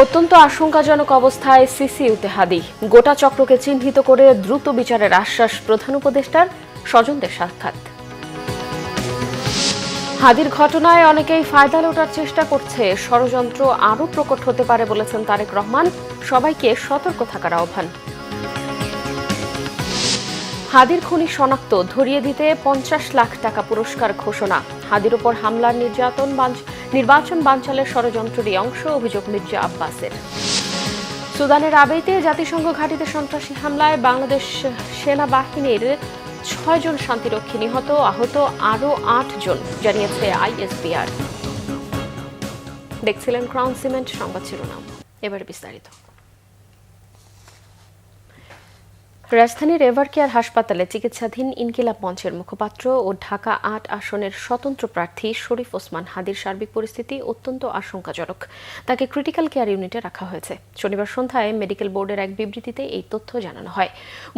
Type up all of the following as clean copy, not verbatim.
অত্যন্ত আশঙ্কাজনক অবস্থায় সিসিইউতে হাদি। গোটা চক্রকে চিহ্নিত করে দ্রুত বিচারের আশ্বাস প্রধান উপদেষ্টার। স্বজনদের সাক্ষাৎ। হাদির ঘটনায় অনেকেই ফায়দা লোটার চেষ্টা করছে, ষড়যন্ত্র আরও প্রকট হতে পারে বলেছেন তারেক রহমান। সবাইকে সতর্ক থাকার আহ্বান। হাদির খুনি শনাক্ত, ধরিয়ে দিতে 50 লাখ টাকা পুরস্কার ঘোষণা। হাদির উপর হামলার নির্বাচন বানচালের ষড়যন্ত্রেরই অংশ, অভিযোগ মির্জা আব্বাসের। সুদানের আবেইতে জাতিসংঘ ঘাঁটিতে সন্ত্রাসী হামলায় বাংলাদেশ সেনাবাহিনীর 6 জন শান্তিরক্ষী নিহত, আহত আরও 8 জন, জানিয়েছে আইএসপিআর। দেখছিলেন ক্রাউন সিমেন্ট সংবাদ শিরোনাম, এবার বিস্তারিত। রাজধানীর এভারকেয়ার হাসপাতালে চিকিৎসাধীন ইনকিলাব মঞ্চের মুখপাত্র ও ঢাকা ৮ আসনের স্বতন্ত্র প্রার্থী শরীফ ওসমান হাদির সার্বিক পরিস্থিতি অত্যন্ত আশঙ্কাজনক। তাকে ক্রিটিক্যাল কেয়ার ইউনিটে রাখা হয়েছে। শনিবার সন্ধ্যায় মেডিকেল বোর্ডের এক বিবৃতিতে এই তথ্য জানানো হয়।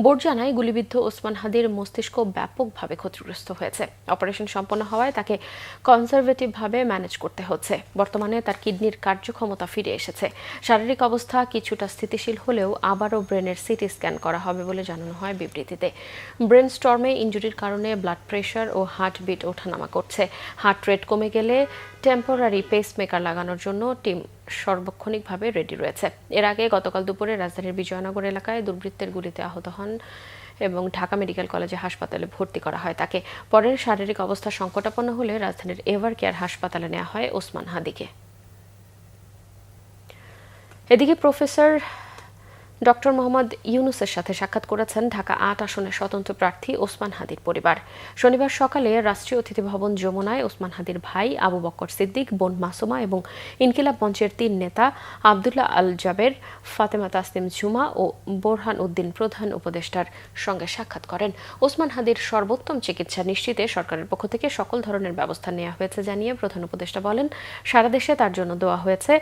বোর্ড জানায়, গুলিবিদ্ধ ওসমান হাদির মস্তিষ্ক ব্যাপকভাবে ক্ষতিগ্রস্ত হয়েছে। অপারেশন সম্পন্ন হওয়ায় তাকে কনজারভেটিভভাবে ম্যানেজ করতে হচ্ছে। বর্তমানে তার কিডনির কার্যক্ষমতা ফিরে এসেছে। শারীরিক অবস্থা কিছুটা স্থিতিশীল হলেও আবারও ব্রেনের সিটি স্ক্যান করা হবে বলে জানানো হয় বিবৃতিতে। ব্রেন স্টর্মে ইনজুরির কারণে ব্লাড প্রেশার ও হার্টবিট ওঠানামা করছে। হার্ট রেট কমে গেলে টেম্পোরারি পেসমেকার লাগানোর জন্য টিম সার্বক্ষণিকভাবে রেডি রয়েছে। এর আগে গতকাল দুপুরে রাজধানীর বিজয়নগর এলাকায় দুর্বৃত্তের গুলিতে আহত হন এবং ঢাকা মেডিকেল কলেজে হাসপাতালে ভর্তি করা হয় তাকে। পরে শারীরিক অবস্থা সংকটাপন্ন হলে রাজধানীর এভারকেয়ার হাসপাতালে নেওয়া হয় ওসমান হাদিকে। এদিকে প্রফেসর ডক্টর মোহাম্মদ ইউনুসের সাথে সাক্ষাৎ করেছেন ঢাকা ৮ আসনের স্বতন্ত্র প্রার্থী ওসমান হাদির পরিবার। শনিবার সকালে রাষ্ট্রীয় অতিথি ভবন যমুনায় ওসমান হাদির ভাই আবু বকর সিদ্দিক, বোন মাসুমা এবং ইনকিলাব মঞ্চের 3 নেতা আবদুল্লাহ আল জাবের, ফাতেমা তাসনিম ঝুমা ও বোরহান উদ্দিন প্রধান উপদেষ্টার সঙ্গে সাক্ষাৎ করেন। ওসমান হাদির সর্বোত্তম চিকিৎসা নিশ্চিতে সরকারের পক্ষ থেকে সকল ধরনের ব্যবস্থা নেওয়া হয়েছে জানিয়ে প্রধান উপদেষ্টা বলেন, সারা দেশে তার জন্য দোয়া হয়েছে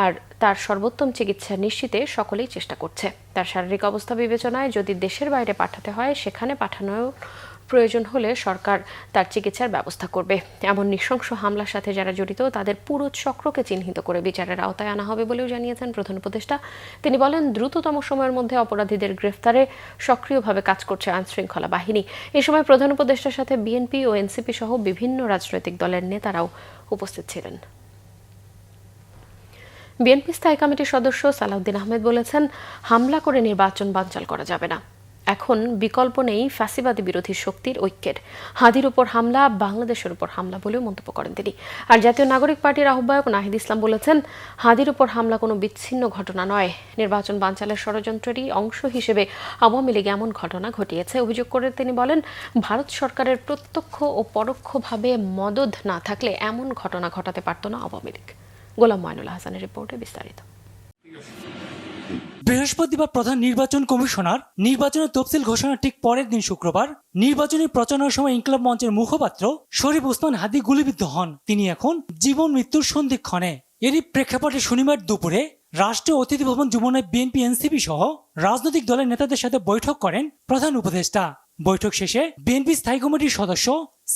আর তার সর্বোত্তম চিকিৎসা নিশ্চিতে সকলেই চেষ্টা করছে। তার শারীরিক অবস্থা বিবেচনায় যদি দেশের বাইরে পাঠাতে হয়, সেখানে পাঠানোর প্রয়োজন হলে সরকার তার চিকিৎসার ব্যবস্থা করবে। এমন নৃশংস হামলার সাথে যারা জড়িত তাদের পুরো চক্রকে চিহ্নিত করে বিচারের আওতায় আনা হবে বলেও জানিয়েছেন প্রধান উপদেষ্টা। তিনি বলেন, দ্রুততম সময়ের মধ্যে অপরাধীদের গ্রেফতারে সক্রিয়ভাবে কাজ করছে আইনশৃঙ্খলা বাহিনী। এ সময় প্রধান উপদেষ্টার সাথে বিএনপি ও এনসিপি সহ বিভিন্ন রাজনৈতিক দলের নেতারাও উপস্থিত ছিলেন। বিএনপি স্থায়ী কমিটির সদস্য সালাউদ্দিন আহমেদ বলেছেন, হামলা করে নির্বাচন বানচাল করা যাবে না। এখন বিকল্প নেই ফ্যাসিবাদী বিরোধী শক্তির ঐক্যের। হাদির উপর হামলা বাংলাদেশের উপর হামলা বলেও মন্তব্য করেন তিনি। আর জাতীয় নাগরিক পার্টির আহ্বায়ক নাহিদ ইসলাম বলেছেন, হাদির উপর হামলা কোনো বিচ্ছিন্ন ঘটনা নয়, নির্বাচন বানচালের ষড়যন্ত্রেরই অংশ হিসেবে আওয়ামী লীগ এমন ঘটনা ঘটিয়েছে। অভিযোগ করে তিনি বলেন, ভারত সরকারের প্রত্যক্ষ ও পরোক্ষভাবে মদদ না থাকলে এমন ঘটনা ঘটাতে পারত না আওয়ামী লীগ। গোলাম ময়নুল হাসানের রিপোর্টে বিস্তারিত। বৃহস্পতিবার প্রধান নির্বাচন কমিশনার নির্বাচনের তফসিল ঘোষণার ঠিক পরের দিন শুক্রবার নির্বাচনী প্রচারণার সময় ইনকিলাব মঞ্চের মুখপাত্র শরীফ ওসমান হাদি গুলিবিদ্ধ হন। তিনি এখন জীবন মৃত্যুর সন্ধিক্ষণে। এরই প্রেক্ষাপটে শনিবার দুপুরে রাষ্ট্রীয় অতিথি ভবন যমুনায় বিএনপি, এনসিপি সহ রাজনৈতিক দলের নেতাদের সাথে বৈঠক করেন প্রধান উপদেষ্টা। বৈঠক শেষে বিএনপি স্থায়ী কমিটির সদস্য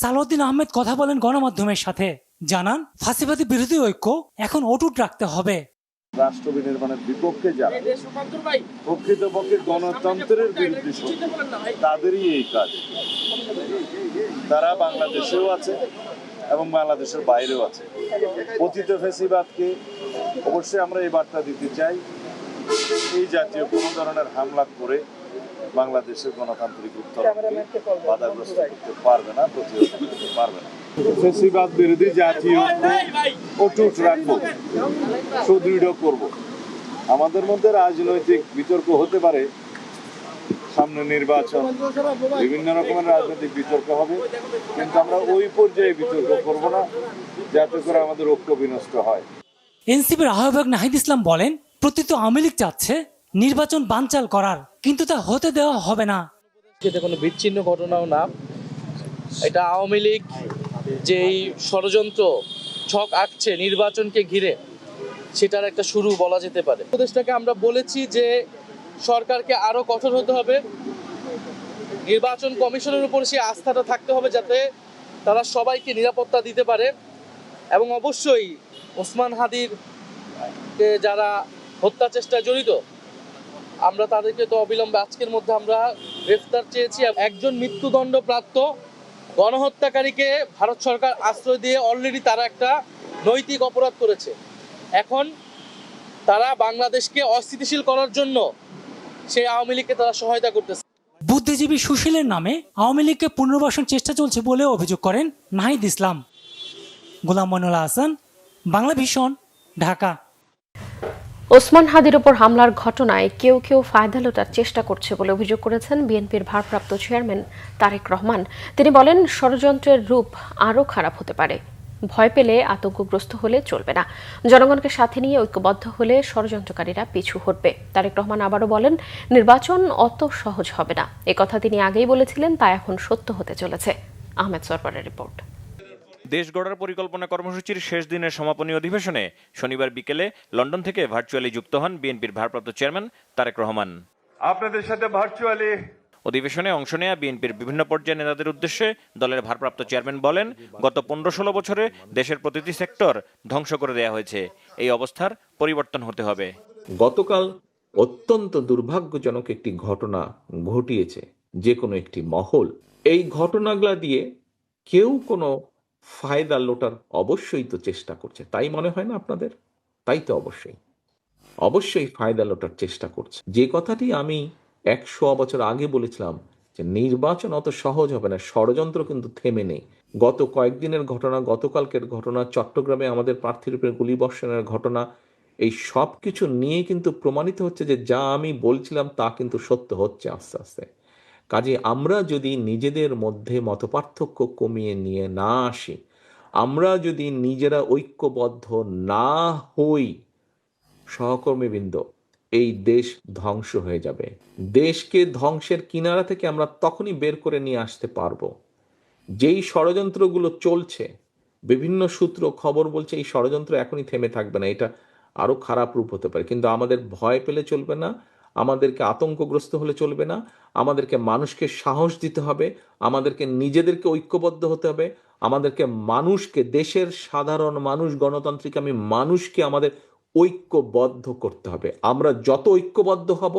সালাউদ্দিন আহমেদ কথা বলেন গণমাধ্যমের সাথে। জানান, ফাঁসিবাদী বিরোধী ঐক্য এখন অটুট রাখতে হবে। রাষ্ট্র বিনির্মাণের বিপক্ষে যারা প্রকৃতপক্ষে গণতন্ত্রের বিরুদ্ধে তাদেরই এই কাজ। তারা বাংলাদেশেও আছে এবং বাংলাদেশের বাইরেও আছে। পতিত ফ্যাসিবাদকে অবশ্যই আমরা এই বার্তা দিতে চাই, এই জাতীয় কোনো ধরনের হামলা করে বাংলাদেশের গণতান্ত্রিক উত্তরণকে বাধাগ্রস্ত করতে পারবে না, প্রতিহত করতে পারবে না। ফ্যাসিবাদ বিরোধী জাতীয় অটুট রাখবো, সুদৃঢ় করব। আমাদের মধ্যে রাজনৈতিক বিতর্ক হতে পারে, সামনে নির্বাচন, বিভিন্ন রকমের রাজনৈতিক বিতর্ক হবে, কিন্তু আমরা ওই পর্যায়ে বিতর্ক করব না যাতে করে আমাদের ঐক্য বিনষ্ট হয়। এনসিপির আহ্বায়ক নাহিদ ইসলাম বলেন, প্রতিত আওয়ামী লীগ চাচ্ছে নির্বাচন বানচাল করার, কিন্তু তা হতে দেওয়া হবে না। এটা কোনো বিচ্ছিন্ন ঘটনাও না, এটা আওয়ামী লীগ যেই ষড়যন্ত্র ছক আঁকছে নির্বাচনকে ঘিরে, সেটার একটা শুরু বলা যেতে পারে। উপদেষ্টাকে আমরা বলেছি যে সরকারকে আরো কঠোর হতে হবে, নির্বাচন কমিশনের উপর সেই আস্থাটা থাকতে হবে যাতে তারা সবাইকে নিরাপত্তা দিতে পারে, এবং অবশ্যই ওসমান হাদির যারা হত্যা চেষ্টায় জড়িত, আমরা তাদেরকে তো অবিলম্বে আজকের মধ্যে আমরা গ্রেফতার চেয়েছি। একজন মৃত্যুদণ্ডপ্রাপ্ত গণহত্যাকারীকে ভারত সরকার আশ্রয় দিয়ে অলরেডি তারা একটা নৈতিক অপরাধ করেছে। এখন তারা বাংলাদেশকে অস্থিতিশীল করার জন্য সেই আওয়ামী লীগকে তারা সহায়তা করতেছে। বুদ্ধিজীবী সুশীলের নামে আওয়ামী লীগকে পুনর্বাসন চেষ্টা চলছে বলে অভিযোগ করেন নাহিদ ইসলাম। গোলাম মইনুল হাসান, বাংলা ভিশন, ঢাকা। ওসমান হাদির ওপর হামলার ঘটনায় কেউ কেউ ফায়দা লোটার চেষ্টা করছে বলে অভিযোগ করেছেন বিএনপির ভারপ্রাপ্ত চেয়ারম্যান তারেক রহমান। তিনি বলেন, ষড়যন্ত্রের রূপ আরও খারাপ হতে পারে। ভয় পেলে, আতঙ্কগ্রস্ত হলে চলবে না। জনগণকে সাথে নিয়ে ঐক্যবদ্ধ হলে ষড়যন্ত্রকারীরা পিছু হটবে। তারেক রহমান আবারও বলেন, নির্বাচন অত সহজ হবে না। একথা তিনি আগেই বলেছিলেন, তা এখন সত্য হতে চলেছে। আহমেদ সরওয়ারের রিপোর্ট। দেশ গড়ার পরিকল্পনা কর্মসূচির শেষ দিনের সমাপনী অধিবেশনে শনিবার বিকেলে লন্ডন থেকে ভার্চুয়ালি যুক্ত হন বিএনপির ভারপ্রাপ্ত চেয়ারম্যান তারেক রহমান। আপনাদের সাথে ভার্চুয়ালি অধিবেশনে অংশ নেয়া বিএনপির বিভিন্ন পর্যায়ের নেতাদের উদ্দেশ্যে দলের ভারপ্রাপ্ত চেয়ারম্যান বলেন, গত 15-16 বছরে দেশের প্রতিটি সেক্টর ধ্বংস করে দেয়া হয়েছে। এই অবস্থার পরিবর্তন হতে হবে। গতকাল অত্যন্ত দুর্ভাগ্যজনক একটি ঘটনা ঘটিয়েছে যে কোনো একটি মহল। এই ঘটনাগুলা দিয়ে কেউ কোনো ফায়দা লোটার অবশ্যই তো চেষ্টা করছে, তাই মনে হয় না আপনাদের? তাই তো অবশ্যই ফায়দা লোটার চেষ্টা করছে। যে কথাটি আমি 100 বছর আগে বলেছিলাম যে নির্বাচন অত সহজ হবে না, ষড়যন্ত্র কিন্তু থেমে নেই। গত কয়েকদিনের ঘটনা, গতকালকের ঘটনা, চট্টগ্রামে আমাদের প্রার্থীর উপরে গুলিবর্ষণের ঘটনা, এই সব কিছু নিয়ে কিন্তু প্রমাণিত হচ্ছে যে যা আমি বলছিলাম তা কিন্তু সত্য হচ্ছে আস্তে আস্তে। কাজে আমরা যদি নিজেদের মধ্যে মতপার্থক্য কমিয়ে নিয়ে না আসি, আমরা যদি নিজেরা ঐক্যবদ্ধ না হই, সহকর্মীবৃন্দ, এই দেশ ধ্বংস হয়ে যাবে। দেশকে ধ্বংসের কিনারা থেকে আমরা তখনই বের করে নিয়ে আসতে পারবো। যেই ষড়যন্ত্রগুলো চলছে, বিভিন্ন সূত্র খবর বলছে এই ষড়যন্ত্র এখনই থেমে থাকবে না, এটা আরো খারাপ রূপ হতে পারে। কিন্তু আমাদের ভয় পেলে চলবে না, আমাদেরকে আতঙ্কগ্রস্ত হলে চলবে না, আমাদেরকে মানুষকে সাহস দিতে হবে, আমাদেরকে নিজেদেরকে ঐক্যবদ্ধ হতে হবে, আমাদেরকে মানুষকে, দেশের সাধারণ মানুষ, গণতান্ত্রিক আমি মানুষকে আমাদের ঐক্যবদ্ধ করতে হবে। আমরা যত ঐক্যবদ্ধ হব,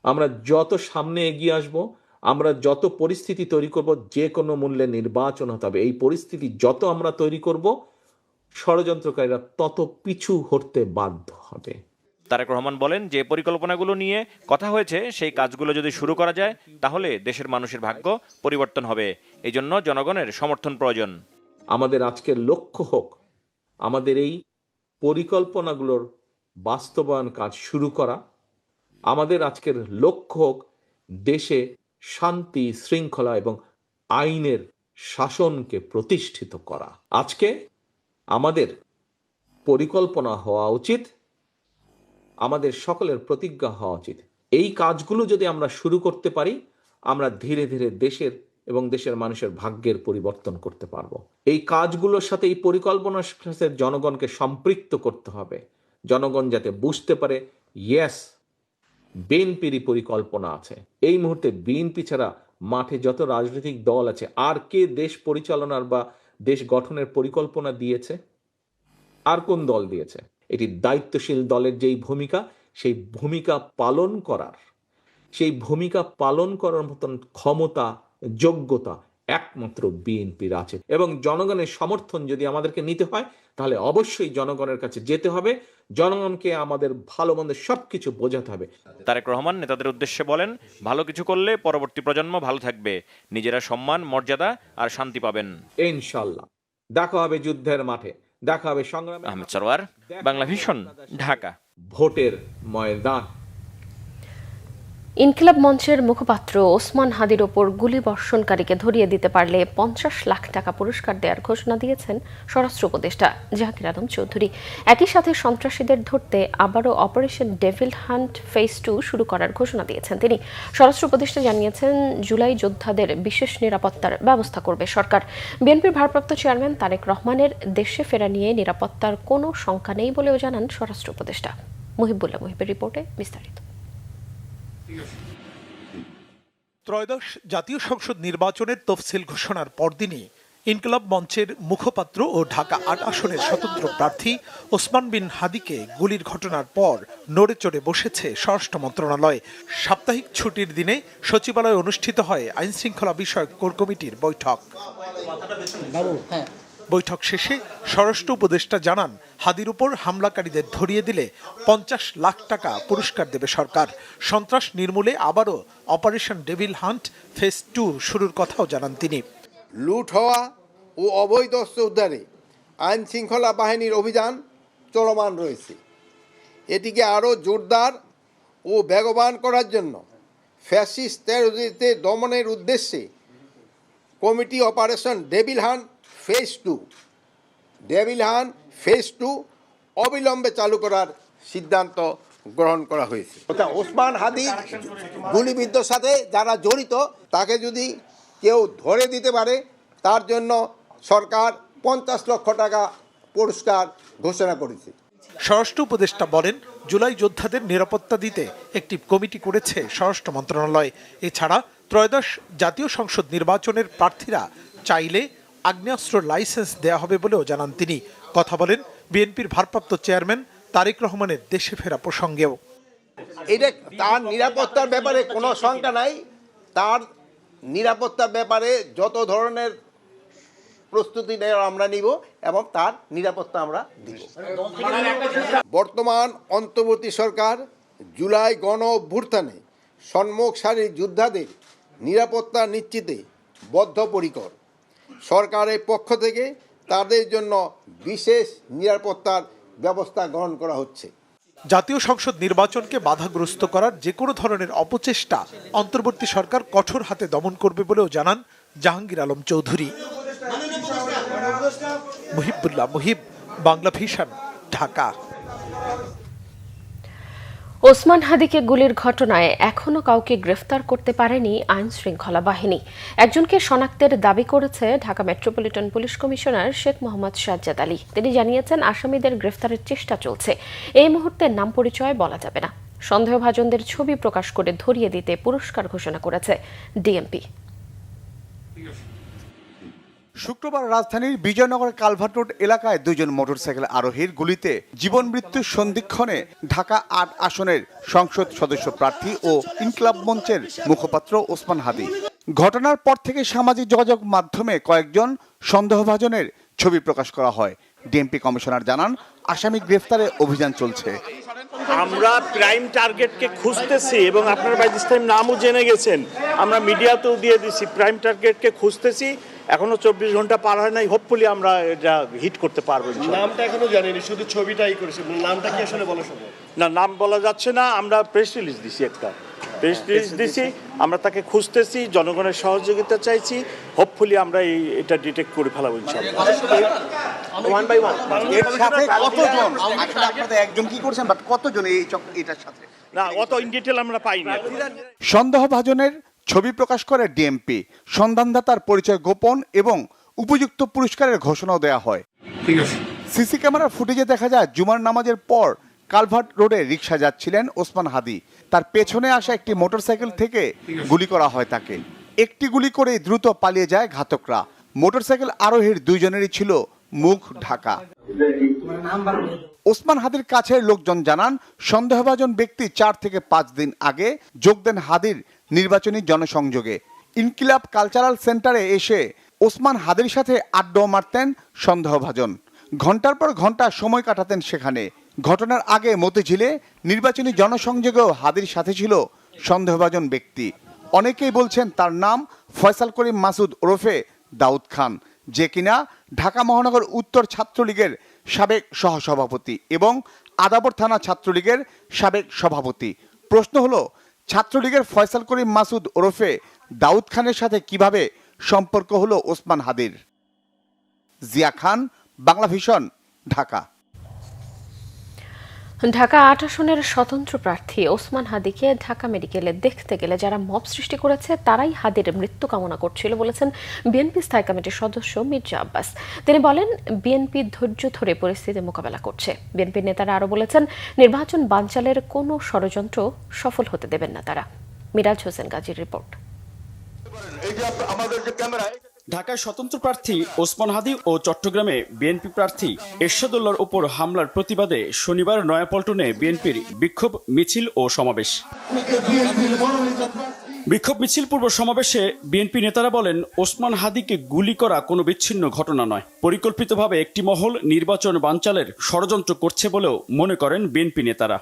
আমরা যত সামনে এগিয়ে আসব, আমরা যত পরিস্থিতি তৈরি করব, যে কোনো মূল্যে নির্বাচন হতে হবে। এই পরিস্থিতি যত আমরা তৈরি করব, ষড়যন্ত্রকারীরা তত পিছু হটতে বাধ্য হবে। তারেক রহমান বলেন, যে পরিকল্পনাগুলো নিয়ে কথা হয়েছে সেই কাজগুলো যদি শুরু করা যায় তাহলে দেশের মানুষের ভাগ্য পরিবর্তন হবে। এই জন্য জনগণের সমর্থন প্রয়োজন। আমাদের আজকের লক্ষ্য হোক আমাদের এই পরিকল্পনাগুলোর বাস্তবায়ন কাজ শুরু করা। আমাদের আজকের লক্ষ্য হোক দেশে শান্তি, শৃঙ্খলা এবং আইনের শাসনকে প্রতিষ্ঠিত করা। আজকে আমাদের পরিকল্পনা হওয়া উচিত, আমাদের সকলের প্রতিজ্ঞা হওয়া উচিত, এই কাজগুলো যদি আমরা শুরু করতে পারি, আমরা ধীরে ধীরে দেশের এবং দেশের মানুষের ভাগ্যের পরিবর্তন করতে পারবো। এই কাজগুলোর সাথে, এই পরিকল্পনার সাথে জনগণকে সম্পৃক্ত করতে হবে। জনগণ যাতে বুঝতে পারে, ইয়েস, বিএনপিরই পরিকল্পনা আছে। এই মুহূর্তে বিএনপি ছাড়া মাঠে যত রাজনৈতিক দল আছে, আর কে দেশ পরিচালনার বা দেশ গঠনের পরিকল্পনা দিয়েছে? আর কোন দল দিয়েছে? এটি দায়িত্বশীল দলের যেই ভূমিকা, সেই ভূমিকা পালন করার মতন ক্ষমতা, যোগ্যতা একমাত্র বিএনপির আছে। এবং জনগণের সমর্থন যদি আমাদেরকে নিতে হয়, তাহলে অবশ্যই জনগণের কাছে যেতে হবে, জনগণকে আমাদের ভালো মন্দ সবকিছু বোঝাতে হবে। তারেক রহমান নেতাদের উদ্দেশ্যে বলেন, ভালো কিছু করলে পরবর্তী প্রজন্ম ভালো থাকবে, নিজেরা সম্মান, মর্যাদা আর শান্তি পাবেন। ইনশাআল্লাহ দেখা হবে যুদ্ধের মাঠে, দেখা হবে সংগ্রামে। আহমেদ সরওয়ার, বাংলা ভিশন, ঢাকা। ভোটের ময়দান। ইনকিলাব মঞ্চের মুখপাত্র ওসমান হাদির ওপর গুলিবর্ষণকারীকে ধরিয়ে দিতে পারলে 50 লাখ টাকা পুরস্কার দেওয়ার ঘোষণা দিয়েছেন স্বরাষ্ট্র উপদেষ্টা জাহাঙ্গীর আলম চৌধুরী। একই সাথে সন্ত্রাসীদের ধরতে আবারও অপারেশন ডেভিল হান্ট ফেজ 2 শুরু করার ঘোষণা দিয়েছেন তিনি। স্বরাষ্ট্র উপদেষ্টা জানিয়েছেন, জুলাই যোদ্ধাদের বিশেষ নিরাপত্তার ব্যবস্থা করবে সরকার। বিএনপির ভারপ্রাপ্ত চেয়ারম্যান তারেক রহমানের দেশে ফেরা নিয়ে নিরাপত্তার কোনো শঙ্কা নেই বলেও জানান স্বরাষ্ট্র উপদেষ্টা। মুহিবুল্লাহ মুহিবের রিপোর্টে বিস্তারিত। ত্রয়োদশ জাতীয় সংসদ নির্বাচনের তফসিল ঘোষণার পরদিনই ইনকিলাব মঞ্চের মুখপাত্র ও ঢাকা ৮ আসনের স্বতন্ত্র প্রার্থী ওসমান বিন হাদিকে গুলির ঘটনার পর নড়েচড়ে বসেছে স্বরাষ্ট্র মন্ত্রণালয়। সাপ্তাহিক ছুটির দিনে সচিবালয়ে অনুষ্ঠিত হয় আইনশৃঙ্খলা বিষয়ক কোর কমিটির বৈঠক। বৈঠক শেষে স্বরাষ্ট্র উপদেষ্টা জানান, হাদির উপর হামলাকারীদের ধরিয়ে দিলে ৫০ লাখ টাকা পুরস্কার দেবে সরকার। সন্ত্রাস নির্মূলে আবারও অপারেশন ডেভিল হান্ট ফেজ 2 শুরুর কথাও জানান তিনি। লুট হওয়া ও অবৈধ অস্ত্র উদ্ধারে আইন শৃঙ্খলা বাহিনীর অভিযান চলমান রয়েছে। এটিকে আরও জোরদার ও বেগবান করার জন্য ফ্যাসিস্ট টেররিস্টদের দমনের উদ্দেশ্যে committee operation devil hunt phase 2 অবিলম্বে চালু করার সিদ্ধান্ত গ্রহণ করা হয়েছে। ওসমান হাদির গুলিবিদ্ধর সাথে যারা জড়িত তাকে যদি কেউ ধরে দিতে পারে তার জন্য সরকার ৫০ লক্ষ টাকা পুরস্কার ঘোষণা করেছে। স্বরাষ্ট্র উপদেষ্টা বলেন, জুলাই যোদ্ধাদের নিরাপত্তা দিতে একটি কমিটি করেছে স্বরাষ্ট্র মন্ত্রণালয়। এছাড়া ত্রয়োদশ জাতীয় সংসদ নির্বাচনের প্রার্থীরা চাইলে আগ্নেয়াস্ত্র লাইসেন্স দেয়া হবে বলেও জানান তিনি। কথা বলেন বিএনপির ভারপ্রাপ্ত চেয়ারম্যান তারেক রহমানের দেশে ফেরা প্রসঙ্গেও। এটা তার নিরাপত্তার ব্যাপারে কোনো শঙ্কা নাই। তার নিরাপত্তার ব্যাপারে যত ধরনের প্রস্তুতি আমরা নিব এবং তার নিরাপত্তা আমরা দিব। বর্তমান অন্তর্বর্তী সরকার জুলাই গণ অভ্যুত্থানে সম্মুখ সারির যোদ্ধাদের নিরাপত্তা নিশ্চিতে বদ্ধপরিকর। সরকারের পক্ষ থেকে তাদের জন্য বিশেষ নিরাপত্তার ব্যবস্থা গ্রহণ করা হচ্ছে। জাতীয় সংসদ নির্বাচনকে বাধাগ্রস্ত করার যে কোনো ধরনের অপচেষ্টা অন্তর্বর্তী সরকার কঠোর হাতে দমন করবে বলেও জানান জাহাঙ্গীর আলম চৌধুরী। মুহিবুল্লাহ মুহিব, বাংলা ভিশন, ঢাকা। ওসমান হাদিকে গুলির ঘটনায় এখনো কাউকে গ্রেফতার করতে পারেনি আইন শৃঙ্খলা বাহিনী। একজনকে শনাক্তের দাবি করেছে Dhaka metropolitan police commissioner Sheikh Mohammad Sajjad Ali. তিনি জানিয়েছেন, আসামিদের গ্রেফতারের চেষ্টা চলছে। এই মুহূর্তে নাম পরিচয় বলা যাবে না। সন্দেহভাজনদের ছবি প্রকাশ করে ধরিয়ে দিতে পুরস্কার ঘোষণা করেছে ডিএমপি। শুক্রবার রাজধানীর বিজয়নগর কালভার্ট রোড এলাকায় দুজন মোটরসাইকেল আরোহীর গুলিতে জীবন মৃত্যুর সন্ধিক্ষণে ঢাকা ৮ আসনের সংসদ সদস্য প্রার্থী ও ইনকিলাব মঞ্চের মুখপাত্র ওসমান হাদি। ঘটনার পর থেকে সামাজিক যোগাযোগ মাধ্যমে কয়েকজন সন্দেহভাজনের ছবি প্রকাশ করা হয়। ডিএমপি কমিশনার জানান, আসামি গ্রেফতারে অভিযান চলছে। আমরা প্রাইম টার্গেটকে খুঁজতেছি এবং আপনারা বাই দিস টাইম নামও জেনে গেছেন। আমরা মিডিয়াতেও দিয়ে দিছি, প্রাইম টার্গেটকে খুঁজতেছি। এখনো 24 ঘন্টা পার হয় নাই, হোপফুলি আমরা এটা হিট করতে পারবো। নামটা এখনো জানিনি, শুধু ছবিটাই করেছি। নামটা কি আসলে বলা সম্ভব না? নাম বলা যাচ্ছে না। আমরা প্রেস রিলিজ দিছি, একটা প্রেস রিলিজ দিছি। আমরা তাকে খুঁজতেছি, জনগণের সহযোগিতা চাইছি। হোপফুলি আমরা এটা ডিটেক্ট করে ফেলাবো ইনশাআল্লাহ। ওয়ান বাই ওয়ান এর সাথে কতজন আসলে আপনাদের একজন কি করছেন, বাট কতজন এটার সাথে না, অত ইন ডিটেইল আমরা পাইনি। সন্দেহভাজনের ছবি প্রকাশ করে ডিএমপি। সন্ধানদাতার পরিচয় গোপন এবং উপযুক্ত পুরস্কারের ঘোষণাও দেওয়া হয়। সিসি ক্যামেরার ফুটেজে দেখা যায়, জুমার নামাজের পর কালভার্ট রোডে রিকশা যাচ্ছিলেন ওসমান হাদি। তার পেছনে আসা একটি মোটরসাইকেল থেকে গুলি করা হয় তাকে। একটি গুলি করে দ্রুত পালিয়ে যায় ঘাতকরা। মোটরসাইকেল আরোহীর দুইজনেরই ছিল মুখ ঢাকা। ওসমান হাদির কাছের লোকজন জানান, সন্দেহভাজন ব্যক্তি 4 থেকে 5 দিন আগে যোগ দেন হাদির নির্বাচনী জনসংযোগে। ইনকিলাব কালচারাল সেন্টারে এসে ওসমান হাদির সাথে আড্ডাও মারতেন সন্দেহভাজন। ঘন্টার পর ঘন্টা সময় কাটাতেন সেখানে। ঘটনার আগে মতিঝিলে নির্বাচনী জনসংযোগেও হাদির সাথে ছিল সন্দেহভাজন ব্যক্তি। অনেকেই বলছেন তার নাম ফয়সাল করিম মাসুদ ওরফে দাউদ খান, যে কিনা ঢাকা মহানগর উত্তর ছাত্রলীগের সাবেক সহসভাপতি এবং আদাবর থানা ছাত্রলীগের সাবেক সভাপতি। প্রশ্ন হলো, ছাত্রলীগের ফয়সাল করিম মাসুদ ওরফে দাউদ খানের সাথে কিভাবে সম্পর্ক হলো ওসমান হাদির? জিয়া খান, বাংলা ভিশন, ঢাকা। ঢাকা ৮ আসনের স্বতন্ত্র প্রার্থী ওসমান হাদিকে ঢাকা মেডিকেলে দেখতে গেলে যারা মব সৃষ্টি করেছে তারাই হাদির মৃত্যু কামনা করছিল বলেছেন বিএনপি স্থায়ী কমিটির সদস্য মির্জা আব্বাস। তিনি বলেন, বিএনপি ধৈর্য ধরে পরিস্থিতি মোকাবেলা করছে। বিএনপির নেতারা আরো বলেছেন, নির্বাচন বানচালের কোনো ষড়যন্ত্র সফল হতে দেবেন না তারা। মিরাজ হোসেন গাজীর রিপোর্ট। ঢাকায় স্বতন্ত্র প্রার্থী ওসমান হাদি ও চট্টগ্রামে বিএনপি প্রার্থী এরশাদুল্লাহর উপর হামলার প্রতিবাদে শনিবার নয়াপল্টনে বিএনপির বিক্ষোভ মিছিল ও সমাবেশ। বিক্ষোভ মিছিল পূর্ব সমাবেশে বিএনপি নেতারা বলেন, ওসমান হাদিকে গুলি করা কোনো বিচ্ছিন্ন ঘটনা নয়, পরিকল্পিতভাবে একটি মহল নির্বাচন বানচালের ষড়যন্ত্র করছে বলেও মনে করেন বিএনপি নেতারা।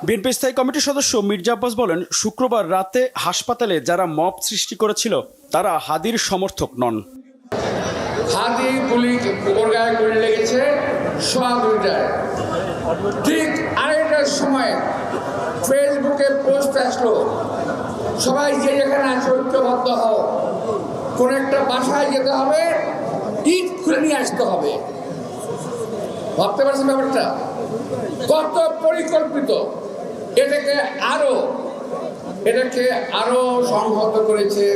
বিএনপি স্থায়ী কমিটির সদস্য মির্জা আব্বাস বলেন, শুক্রবার রাতে হাসপাতালে যারা মব সৃষ্টি করেছিল তারা হাদির সমর্থক নন। হাদি গুলি গায়ে গুলি লেগেছে সোয়া 2টায়, ঠিক আড়াইটার সময় ফেসবুকে পোস্ট আসলো, সবাই যে যেখানে আছে ঐক্যবদ্ধ হও, কোন একটা বাসায় যেতে হবে, ইট খুলে নিয়ে আসতে হবে। ভাবতে পারছেন ব্যাপারটা কত পরিকল্পিত? এটাকে আরো সংহত করেছে।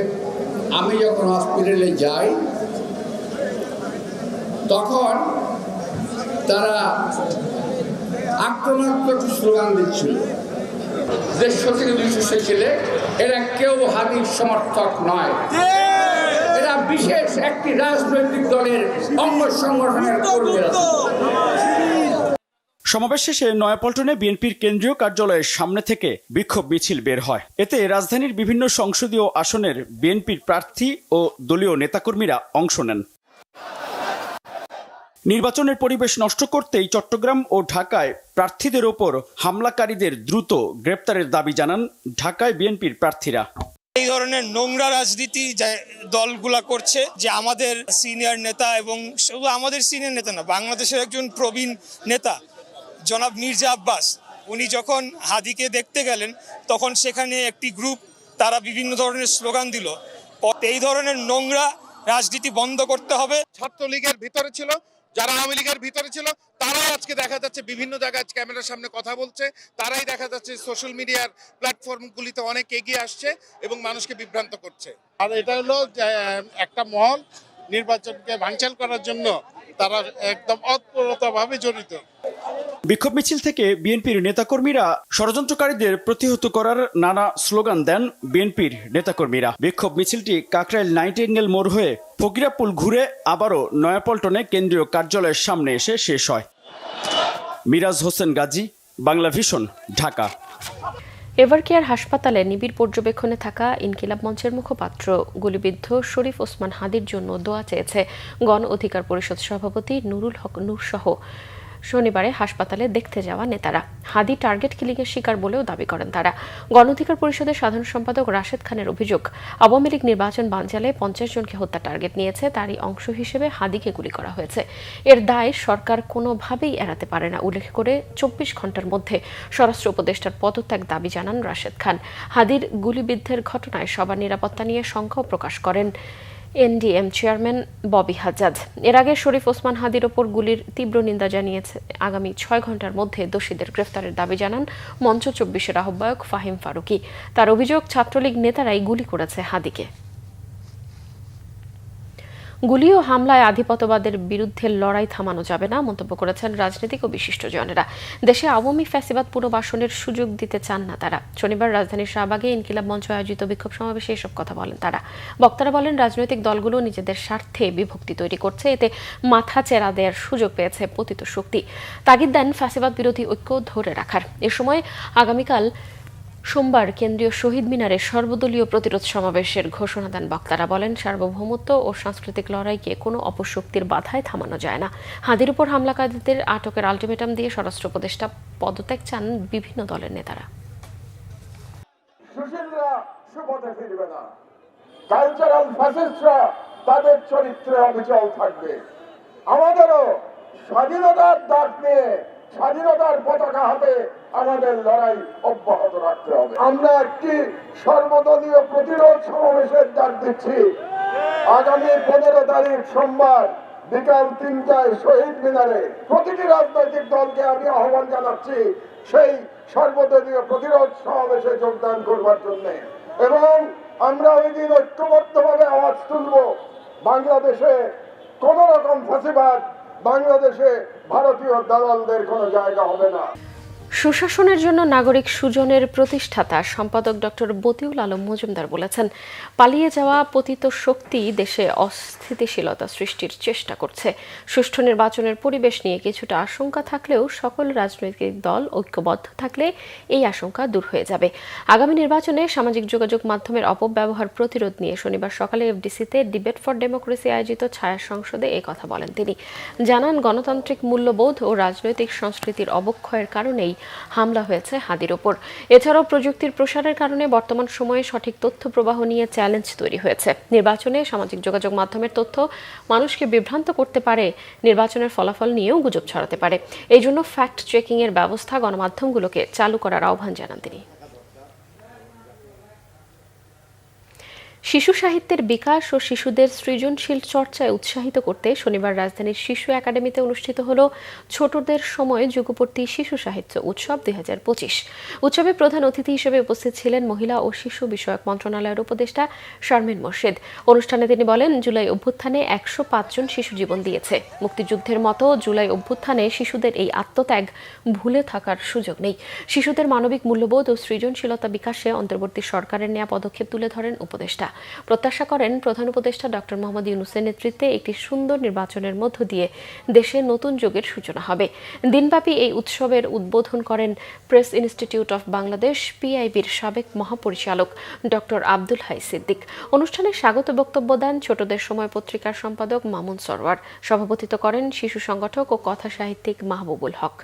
আমি যখন হসপিটালে যাই তখন তারা আক্রমণাত্মক স্লোগান দিচ্ছিল, 150 থেকে 200 ছেলে, এরা কেউ হাদির সমর্থক নয়, এরা বিশেষ একটি রাজনৈতিক দলের অঙ্গ সংগঠনের কর্মীরা। সমাবেশ শেষে নয়াপল্টনে বিএনপির কেন্দ্রীয় কার্যালয়ের সামনে থেকে বিক্ষোভ মিছিল বের হয়। এতে রাজধানীর বিভিন্ন সংসদীয় আসনের বিএনপির প্রার্থী ও দলীয় নেতাকর্মীরা অংশ নেন। নির্বাচনের পরিবেশ নষ্ট করতেই চট্টগ্রাম ও ঢাকায় প্রার্থীদের ওপর হামলাকারীদের দ্রুত গ্রেপ্তারের দাবি জানান ঢাকায় বিএনপির প্রার্থীরা। এই ধরনের নোংরা রাজনীতি দলগুলা করছে, যে আমাদের সিনিয়র নেতা এবং শুধু আমাদের সিনিয়র নেতা না, বাংলাদেশের একজন প্রবীণ নেতা জনাব মির্জা আব্বাস, উনি যখন হাদিকে দেখতে গেলেন তখন সেখানে একটি গ্রুপ তারা বিভিন্ন ধরনের স্লোগান দিল। এই ধরনের নোংরা রাজনীতি বন্ধ করতে হবে। ছাত্রলীগের ভিতরে ছিল, যারা আওয়ামী লীগের ভিতরে ছিল, তারাই আজকে দেখা যাচ্ছে বিভিন্ন জায়গায় ক্যামেরার সামনে কথা বলছে, তারাই দেখা যাচ্ছে সোশ্যাল মিডিয়ার প্ল্যাটফর্মগুলিতে অনেক এগিয়ে আসছে এবং মানুষকে বিভ্রান্ত করছে। আর এটা হলো একটা মহল নির্বাচনকে ভাঙচাল করার জন্য তারা একদম অতপ্রতভাবে জড়িত। বিক্ষোভ মিছিল থেকে বিএনপির নেতাকর্মীরা ষড়যন্ত্রকারীদের প্রতিহত করার নানা স্লোগান দেন বিএনপির নেতাকর্মীরা। বিক্ষোভ মিছিলটি কাকরাইল নাইটিঙ্গেল মোড় হয়ে ফকিরাপুল ঘুরে আবারও নয়াপল্টনে কেন্দ্রীয় কার্যালয়ের সামনে এসে শেষ হয়। মিরাজ হোসেন গাজী, বাংলা ভিশন, ঢাকা। এভারকেয়ার হাসপাতালে নিবিড় পর্যবেক্ষণে থাকা ইনকিলাব মঞ্চের মুখপাত্র গুলিবিদ্ধ শরীফ ওসমান হাদির জন্য দোয়া চেয়েছে গণ অধিকার পরিষদ সভাপতি নুরুল হক নূর সহ শনিবারে হাসপাতালে দেখতে যাওয়া নেতারা। হাদি টার্গেট কিলিংয়ের শিকার বলেও দাবি করেন তারা। গণ অধিকার পরিষদের সাধারণ সম্পাদক রাশেদ খানের অভিযোগ, আওয়ামী লীগ নির্বাচন বানচালে 50 জনকে হত্যা টার্গেট নিয়েছে, তারই অংশ হিসেবে হাদিকে গুলি করা হয়েছে। এর দায় সরকার কোনোভাবেই এড়াতে পারে না উল্লেখ করে 24 ঘন্টার মধ্যে স্বরাষ্ট্র উপদেষ্টার পদত্যাগ দাবি জানান রাশেদ খান। হাদির গুলিবিদ্ধের ঘটনায় সবার নিরাপত্তা নিয়ে শঙ্কাও প্রকাশ করেন এনডিএম চেয়ারম্যান ববি হাজ্জাজ। এর আগে শরীফ ওসমান হাদির ওপর গুলির তীব্র নিন্দা জানিয়েছে আগামী 6 ঘন্টার মধ্যে দোষীদের গ্রেফতারের দাবি জানান মঞ্চ 24-এর আহ্বায়ক ফাহিম ফারুকি। তার অভিযোগ, ছাত্রলীগ নেতারাই গুলি করেছে হাদিকে। গুলি ও হামলায় আধিপত্যবাদের বিরুদ্ধে লড়াই থামানো যাবে না মন্তব্য করেছেন রাজনীতিক ও বিশিষ্টজনেরা। দেশে আওয়ামী ফ্যাসিবাদ পুনর্বাসনের সুযোগ দিতে চান না তারা। শনিবার রাজধানীর শাহবাগে ইনকিলাব মঞ্চ আয়োজিত বিক্ষোভ সমাবেশে এসব কথা বলেন তারা। বক্তারা বলেন, রাজনৈতিক দলগুলো নিজেদের স্বার্থে বিভক্তি তৈরি করছে, এতে মাথা চেরা দেওয়ার সুযোগ পেয়েছে পতিত শক্তি। তাগিদ দেন ফ্যাসিবাদ বিরোধী ঐক্য ধরে রাখার। এ সময় আগামীকাল সোমবার কেন্দ্রীয় শহীদ মিনারে সর্বদলীয় প্রতিরোধ সমাবেশের ঘোষণা দেন বক্তারা। বলেন, সার্বভৌমত্ব ও সাংস্কৃতিক লড়াইকে কোনো অপশক্তির বাধায় থামানো যায় না। হাদির উপর হামলাকারীদের আটকের আলটিমেটাম দিয়ে স্বরাষ্ট্র উপদেষ্টা পদত্যাগ চান বিভিন্ন দলের নেতারা। কালচারাল ফ্যাসিস্টরা তাদের চরিত্রে অবিচল থাকবে। আমাদেরও স্বাধীনতার ডাক নিয়ে স্বাধীনতার পতাকা হাতে আমাদের লড়াই অব্যাহত রাখতে হবে। আমরা একটি সর্বদলীয় প্রতিরোধ সমাবেশের ডাক দিচ্ছি। আগামী 15 তারিখ সোমবার বিকাল 3টায় শহীদ মিনারে প্রতিটি রাজনৈতিক দলকে আমি আহ্বান জানাচ্ছি সেই সর্বদলীয় প্রতিরোধ সমাবেশে যোগদান করবার জন্য, এবং আমরা ওই দিন ঐক্যবদ্ধভাবে আওয়াজ তুলব, বাংলাদেশে কোন রকম ফ্যাসিবাদ, বাংলাদেশে ভারতীয় দালালদের কোনো জায়গা হবে না। সুশাসনের জন্য নাগরিক সুজনের প্রতিষ্ঠাতা সম্পাদক ডক্টর বতিউল আলম মজুমদার বলেছেন, পালিয়ে যাওয়া পতিত শক্তি দেশে অস্থিতিশীলতা সৃষ্টির চেষ্টা করছে। সুষ্ঠু নির্বাচনের পরিবেশ নিয়ে কিছুটা আশঙ্কা থাকলেও সকল রাজনৈতিক দল ঐক্যবদ্ধ থাকলে এই আশঙ্কা দূর হয়ে যাবে। আগামী নির্বাচনে সামাজিক যোগাযোগ মাধ্যমের অপব্যবহার প্রতিরোধ নিয়ে শনিবার সকালে এফডিসিতে ডিবেট ফর ডেমোক্রেসি আয়োজিত ছায়া সংসদে এ কথা বলেন তিনি। জানান, গণতান্ত্রিক মূল্যবোধ ও রাজনৈতিক সংস্কৃতির অবক্ষয়ের কারণেই হামলা হয়েছে হাদির ওপর। এছাড়াও প্রযুক্তির প্রসারের কারণে বর্তমান সময়ে সঠিক তথ্য প্রবাহ নিয়ে চ্যালেঞ্জ তৈরি হয়েছে। নির্বাচনে সামাজিক যোগাযোগ মাধ্যমের তথ্য মানুষকে বিভ্রান্ত করতে পারে, নির্বাচনের ফলাফল নিয়েও গুজব ছড়াতে পারে। এই জন্য ফ্যাক্ট চেকিং এর ব্যবস্থা গণমাধ্যমগুলোকে চালু করার আহ্বান জানান তিনি। শিশু সাহিত্যের বিকাশ ও শিশুদের সৃজনশীল চর্চায় উৎসাহিত করতে শনিবার রাজধানীর শিশু একাডেমিতে অনুষ্ঠিত হল ছোটদের সময় যুগপূর্তি শিশু সাহিত্য উৎসব 2025। উৎসবে প্রধান অতিথি হিসেবে উপস্থিত ছিলেন মহিলা ও শিশু বিষয়ক মন্ত্রণালয়ের উপদেষ্টা শারমিন মোর্শেদ। অনুষ্ঠানে তিনি বলেন, জুলাই অভ্যুত্থানে 105 জন শিশু জীবন দিয়েছে। মুক্তিযুদ্ধের মতো জুলাই অভ্যুত্থানে শিশুদের এই আত্মত্যাগ ভুলে থাকার সুযোগ নেই। শিশুদের মানবিক মূল্যবোধ ও সৃজনশীলতা বিকাশে অন্তর্বর্তী সরকারের নেওয়া পদক্ষেপ তুলে ধরেন উপদেষ্টা। প্রত্যাশা করেন, প্রধান উপদেষ্টা ডক্টর মোহাম্মদ ইউনূসের নেতৃত্বে একটি সুন্দর নির্বাচনের মধ্য দিয়ে দেশে নতুন যুগের সূচনা হবে। দিনব্যাপী এই উৎসবের উদ্বোধন করেন প্রেস ইনস্টিটিউট অফ বাংলাদেশ পিআইবির সাবেক মহাপরিচালক ডক্টর আব্দুল হাই সিদ্দিক। অনুষ্ঠানে স্বাগত বক্তব্য দেন ছোটদের সময় পত্রিকার সম্পাদক মামুন সরওয়ার। সভাপতিত্ব করেন শিশু সংগঠক ও কথা সাহিত্যিক মাহবুবুল হক।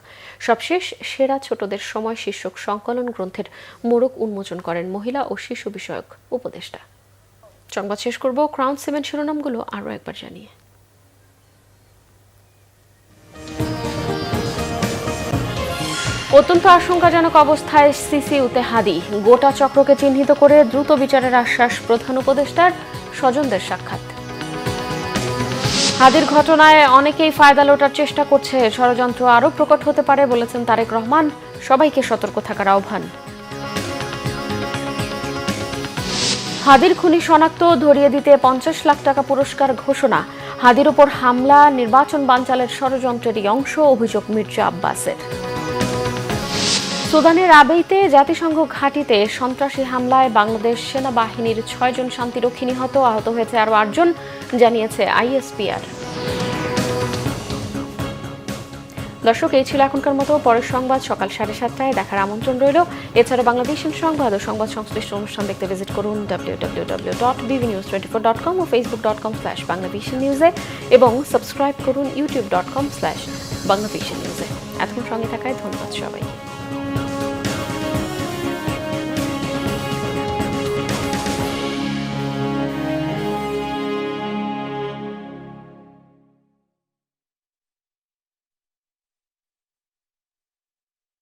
সবশেষ সেরা ছোটদের সময় শীর্ষক সংকলন গ্রন্থের মোড়ক উন্মোচন করেন মহিলা ও শিশু বিষয়ক উপদেষ্টা। সংবাদ শেষ করব ক্রাউন সিমেন্ট শিরোনামগুলো আরও একবার জানিয়ে। অত্যন্ত আশঙ্কাজনক অবস্থায় সিসিউতে হাদি। গোটা চক্রকে চিহ্নিত করে দ্রুত বিচারের আশ্বাস প্রধান উপদেষ্টার। স্বজনদের সাক্ষাৎ। হাদির ঘটনায় অনেকেই ফায়দা লোটার চেষ্টা করছে, ষড়যন্ত্র আরও প্রকট হতে পারে বলেছেন তারেক রহমান। সবাইকে সতর্ক থাকার আহ্বান। হাদির খুনি শনাক্ত, ধরিয়ে দিতে 50 লাখ টাকা পুরস্কার ঘোষণা। হাদির ওপর হামলা নির্বাচন বানচালের ষড়যন্ত্রেরই অংশ, অভিযোগ মির্জা আব্বাসের। সুদানের আবেইতে জাতিসংঘ ঘাঁটিতে সন্ত্রাসী হামলায় বাংলাদেশ সেনাবাহিনীর 6 জন শান্তিরক্ষী নিহত, আহত হয়েছে আরও 8 জন, জানিয়েছে আইএসপিআর। দর্শক, এই ছিল এখনকার মতো। পরের সংবাদ সকাল 7:30টায় দেখার আমন্ত্রণ রইল। এছাড়া বাংলাদেশের সংবাদ ও সংবাদ সংশ্লিষ্ট অনুষ্ঠান দেখতে ভিজিট করুন www.bbnews24.com ও facebook.com/banglavishnewse এবং সাবস্ক্রাইব করুন youtube.com/banglavishnewse। এতক্ষণ সঙ্গে থাকায় ধন্যবাদ সবাইকে।